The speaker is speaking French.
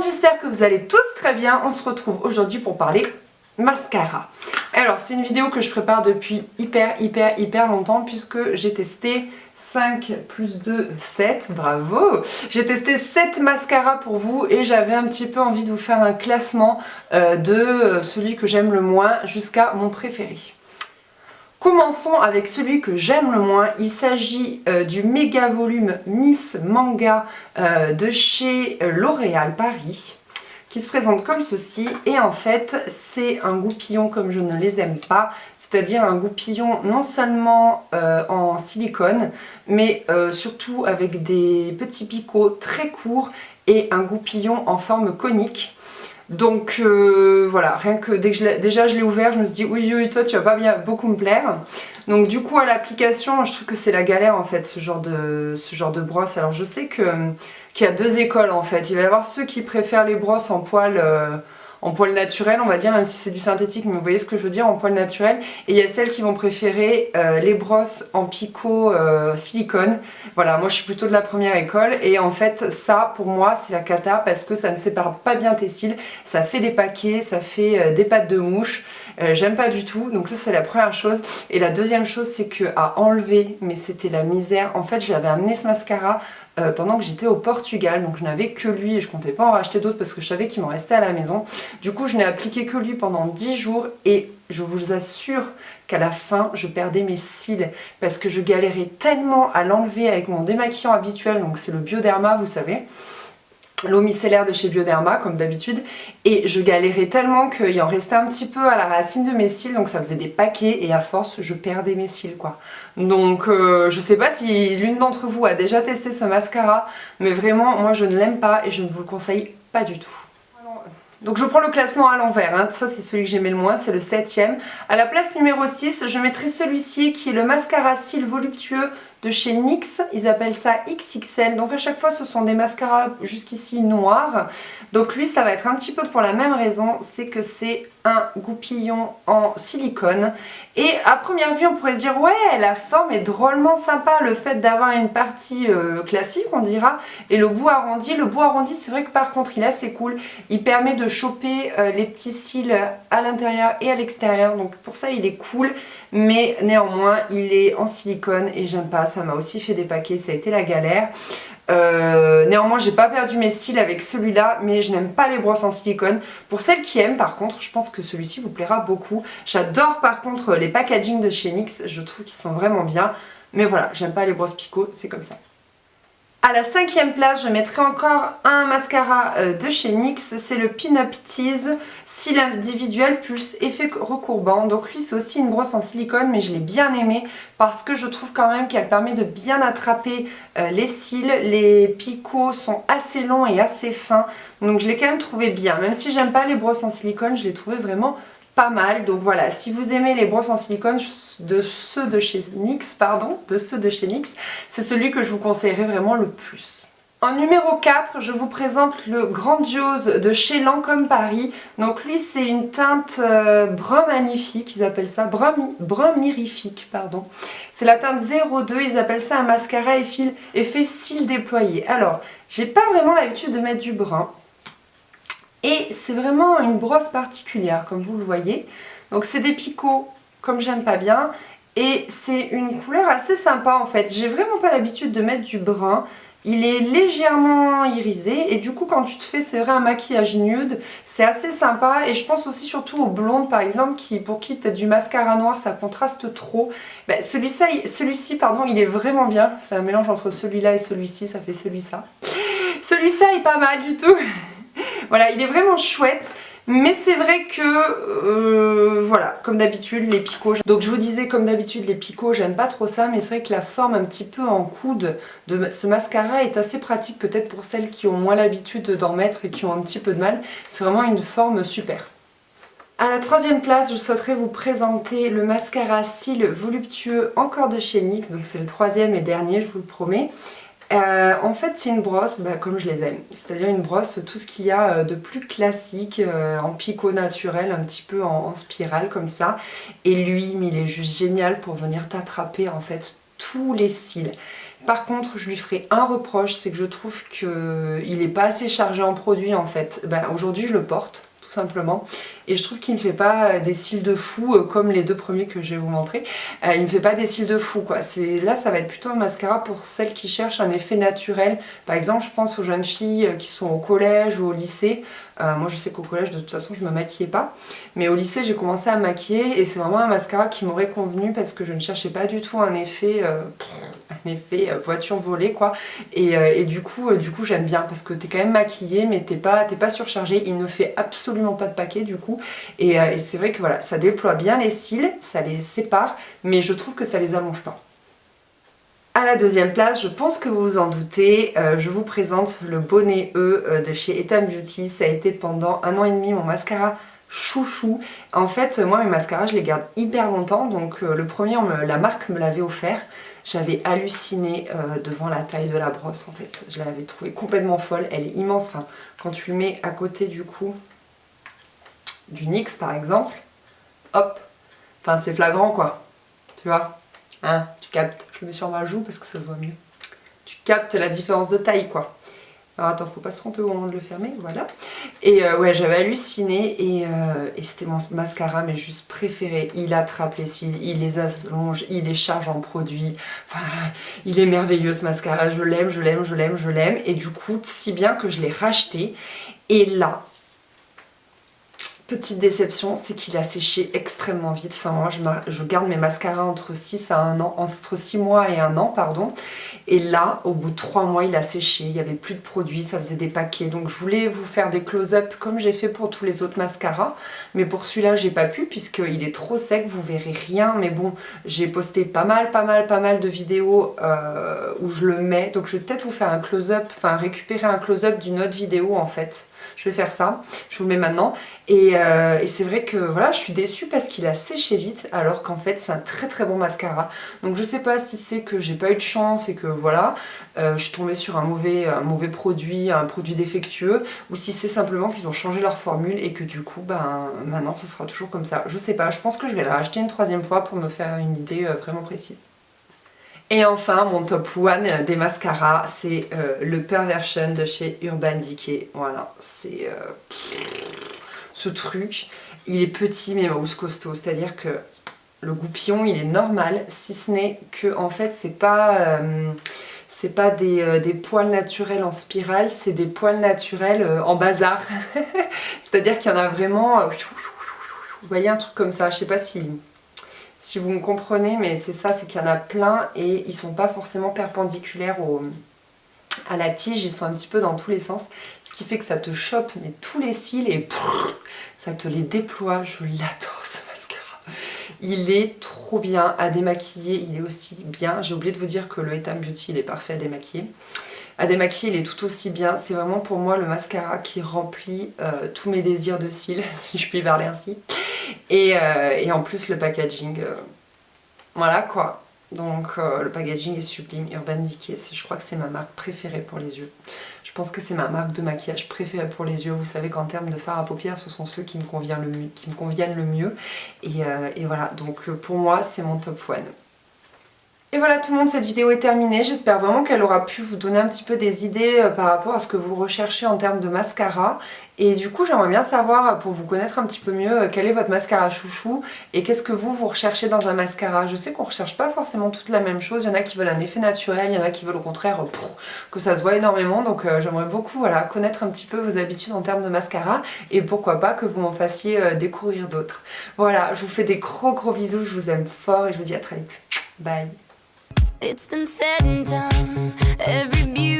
monde, j'espère que vous allez tous très bien. On se retrouve aujourd'hui pour parler mascara. Alors c'est une vidéo que je prépare depuis hyper longtemps puisque j'ai testé 5 plus 2, 7, bravo. J'ai testé 7 mascaras pour vous et j'avais un petit peu envie de vous faire un classement de celui que j'aime le moins jusqu'à mon préféré. Commençons avec celui que j'aime le moins. Il s'agit du méga volume Miss Manga de chez L'Oréal Paris, qui se présente comme ceci. Et en fait, c'est un goupillon comme je ne les aime pas, c'est-à-dire un goupillon non seulement en silicone, mais surtout avec des petits picots très courts et un goupillon en forme conique. Donc voilà, rien que dès que déjà je l'ai ouvert, je me suis dit oui, toi tu vas pas bien beaucoup me plaire. Donc du coup à l'application, je trouve que c'est la galère en fait ce genre de brosse. Alors je sais qu'il y a deux écoles en fait. Il va y avoir ceux qui préfèrent les brosses en poil naturel, on va dire, même si c'est du synthétique, mais vous voyez ce que je veux dire, en poil naturel. Et il y a celles qui vont préférer les brosses en picot silicone. Voilà, moi je suis plutôt de la première école. Et en fait, ça, pour moi, c'est la cata parce que ça ne sépare pas bien tes cils. Ça fait des paquets, ça fait des pattes de mouche. J'aime pas du tout. Donc ça, c'est la première chose. Et la deuxième chose, c'est que à enlever, mais c'était la misère. En fait, j'avais amené ce mascara pendant que j'étais au Portugal, donc je n'avais que lui et je comptais pas en racheter d'autres parce que je savais qu'il m'en restait à la maison. Du coup je n'ai appliqué que lui pendant 10 jours et je vous assure qu'à la fin je perdais mes cils parce que je galérais tellement à l'enlever avec mon démaquillant habituel, donc c'est le Bioderma, vous savez, l'eau micellaire de chez Bioderma comme d'habitude, et je galérais tellement qu'il en restait un petit peu à la racine de mes cils, donc ça faisait des paquets et à force je perdais mes cils quoi. Donc je sais pas si l'une d'entre vous a déjà testé ce mascara, mais vraiment moi je ne l'aime pas et je ne vous le conseille pas du tout. Donc je prends le classement à l'envers, hein. Ça c'est celui que j'aimais le moins, c'est le 7ème. À la place numéro 6, je mettrai celui-ci qui est le mascara cils voluptueux de chez NYX. Ils appellent ça XXL, donc à chaque fois ce sont des mascaras jusqu'ici noirs. Donc lui ça va être un petit peu pour la même raison, c'est que c'est un goupillon en silicone. Et à première vue on pourrait se dire ouais, la forme est drôlement sympa, le fait d'avoir une partie classique on dira, et le bout arrondi. Le bout arrondi c'est vrai que par contre il est assez cool, il permet de choper les petits cils à l'intérieur et à l'extérieur, donc pour ça il est cool, mais néanmoins il est en silicone et j'aime pas, ça m'a aussi fait des paquets, ça a été la galère. Néanmoins j'ai pas perdu mes cils avec celui-là, mais je n'aime pas les brosses en silicone. Pour celles qui aiment par contre, je pense que celui-ci vous plaira beaucoup. J'adore par contre les packaging de chez NYX, je trouve qu'ils sont vraiment bien, mais voilà, j'aime pas les brosses picot, c'est comme ça. À la 5ème place, je mettrai encore un mascara de chez NYX, c'est le Pin Up Tease cils individuel plus effet recourbant. Donc lui c'est aussi une brosse en silicone, mais je l'ai bien aimé parce que je trouve quand même qu'elle permet de bien attraper les cils. Les picots sont assez longs et assez fins, donc je l'ai quand même trouvé bien. Même si j'aime pas les brosses en silicone, je l'ai trouvé vraiment pas mal. Donc voilà, si vous aimez les brosses en silicone de ceux de chez NYX, c'est celui que je vous conseillerais vraiment le plus. En numéro 4, je vous présente le Grandiose de chez Lancôme Paris. Donc lui c'est une teinte brun magnifique, ils appellent ça brun mirifique, pardon. C'est la teinte 02, ils appellent ça un mascara effet cils déployé. Alors, j'ai pas vraiment l'habitude de mettre du brun. Et c'est vraiment une brosse particulière comme vous le voyez. Donc c'est des picots comme j'aime pas bien. Et c'est une couleur assez sympa en fait. J'ai vraiment pas l'habitude de mettre du brun. Il est légèrement irisé et du coup quand tu te fais, c'est vrai, un maquillage nude, c'est assez sympa. Et je pense aussi surtout aux blondes par exemple, pour qui peut-être du mascara noir ça contraste trop. Ben, celui-ci pardon, il est vraiment bien. C'est un mélange entre celui-là et celui-ci, ça fait celui-là. Celui-ci est pas mal du tout. Voilà, il est vraiment chouette, mais c'est vrai que, voilà, comme d'habitude, les picots. Donc je vous disais, comme d'habitude, les picots, j'aime pas trop ça, mais c'est vrai que la forme un petit peu en coude de ce mascara est assez pratique, peut-être pour celles qui ont moins l'habitude d'en mettre et qui ont un petit peu de mal. C'est vraiment une forme super. À la 3ème place, je souhaiterais vous présenter le mascara cils voluptueux encore de chez NYX, donc c'est le 3e et dernier, je vous le promets. En fait c'est une brosse comme je les aime, c'est-à-dire une brosse tout ce qu'il y a de plus classique, en picot naturel, un petit peu en spirale comme ça. Et lui, il est juste génial pour venir t'attraper en fait tous les cils. Par contre, je lui ferai un reproche, c'est que je trouve qu'il n'est pas assez chargé en produit en fait. Ben, aujourd'hui, je le porte, tout simplement. Et je trouve qu'il ne fait pas des cils de fou comme les deux premiers que je vais vous montrer. Il ne fait pas des cils de fou quoi. Là, ça va être plutôt un mascara pour celles qui cherchent un effet naturel. Par exemple, je pense aux jeunes filles qui sont au collège ou au lycée. Moi, je sais qu'au collège, de toute façon, je ne me maquillais pas. Mais au lycée, j'ai commencé à me maquiller et c'est vraiment un mascara qui m'aurait convenu parce que je ne cherchais pas du tout un effet voiture volée quoi. Et du coup j'aime bien parce que t'es quand même maquillée mais t'es pas surchargée. Il ne fait absolument pas de paquet du coup. Et c'est vrai que voilà, ça déploie bien les cils, ça les sépare, mais je trouve que ça les allonge pas. À la deuxième place, je pense que vous vous en doutez, je vous présente le Bonnet E de chez Etam Beauty. Ça a été pendant 1 an et demi mon mascara chouchou. En fait, moi mes mascaras je les garde hyper longtemps, donc le premier la marque me l'avait offert. J'avais halluciné devant la taille de la brosse en fait. Je l'avais trouvée complètement folle, elle est immense. Enfin, quand tu le mets à côté du coup du NYX par exemple, hop, enfin c'est flagrant quoi, tu vois, hein, tu captes. Je le mets sur ma joue parce que ça se voit mieux. Tu captes la différence de taille quoi. Alors attends, faut pas se tromper au moment de le fermer, voilà. Et ouais, j'avais halluciné et c'était mon mascara mais juste préféré. Il attrape les cils, il les allonge, il les charge en produit. Enfin, il est merveilleux ce mascara, je l'aime, je l'aime, je l'aime, je l'aime. Et du coup, si bien que je l'ai racheté. Et là, petite déception, c'est qu'il a séché extrêmement vite. Enfin moi je garde mes mascaras entre 6 à 1 an, entre 6 mois et 1 an pardon. Et là au bout de 3 mois il a séché, il n'y avait plus de produits, ça faisait des paquets. Donc je voulais vous faire des close-up comme j'ai fait pour tous les autres mascaras. Mais pour celui-là j'ai pas pu puisqu'il est trop sec, vous verrez rien. Mais bon, j'ai posté pas mal de vidéos où je le mets. Donc je vais peut-être vous faire un close-up, enfin récupérer un close-up d'une autre vidéo en fait. Je vais faire ça, je vous le mets maintenant. Et c'est vrai que voilà, je suis déçue parce qu'il a séché vite alors qu'en fait c'est un très bon mascara. Donc je sais pas si c'est que j'ai pas eu de chance et que voilà, je suis tombée sur un mauvais produit, un produit défectueux, ou si c'est simplement qu'ils ont changé leur formule et que du coup ben maintenant ça sera toujours comme ça. Je sais pas, je pense que je vais la racheter une 3e fois pour me faire une idée vraiment précise. Et enfin, mon top 1 des mascaras, c'est le Perversion de chez Urban Decay. Voilà, c'est ce truc. Il est petit mais mousse costaud, c'est-à-dire que le goupillon il est normal, si ce n'est que en fait c'est pas des poils naturels en spirale, c'est des poils naturels en bazar. C'est-à-dire qu'il y en a vraiment, vous voyez un truc comme ça, je sais pas si vous me comprenez, mais c'est ça, c'est qu'il y en a plein et ils sont pas forcément perpendiculaires à la tige, ils sont un petit peu dans tous les sens, ce qui fait que ça te chope mais tous les cils et ça te les déploie. Je l'adore ce mascara, il est trop bien à démaquiller, il est aussi bien, j'ai oublié de vous dire que le Etam Beauty il est parfait à démaquiller. À démaquiller, il est tout aussi bien. C'est vraiment pour moi le mascara qui remplit tous mes désirs de cils, si je puis parler ainsi. Et en plus, le packaging, voilà quoi. Donc le packaging est sublime. Urban Decay, je crois que c'est ma marque préférée pour les yeux. Je pense que c'est ma marque de maquillage préférée pour les yeux. Vous savez qu'en termes de fard à paupières, ce sont ceux qui me conviennent le mieux. Et voilà, donc pour moi, c'est mon top 1. Et voilà tout le monde, cette vidéo est terminée. J'espère vraiment qu'elle aura pu vous donner un petit peu des idées par rapport à ce que vous recherchez en termes de mascara. Et du coup j'aimerais bien savoir, pour vous connaître un petit peu mieux, quel est votre mascara chouchou et qu'est-ce que vous recherchez dans un mascara. Je sais qu'on ne recherche pas forcément toute la même chose, il y en a qui veulent un effet naturel, il y en a qui veulent au contraire que ça se voit énormément. Donc j'aimerais beaucoup voilà, connaître un petit peu vos habitudes en termes de mascara et pourquoi pas que vous m'en fassiez découvrir d'autres. Voilà, je vous fais des gros bisous, je vous aime fort et je vous dis à très vite. Bye. It's been said and done, every beauty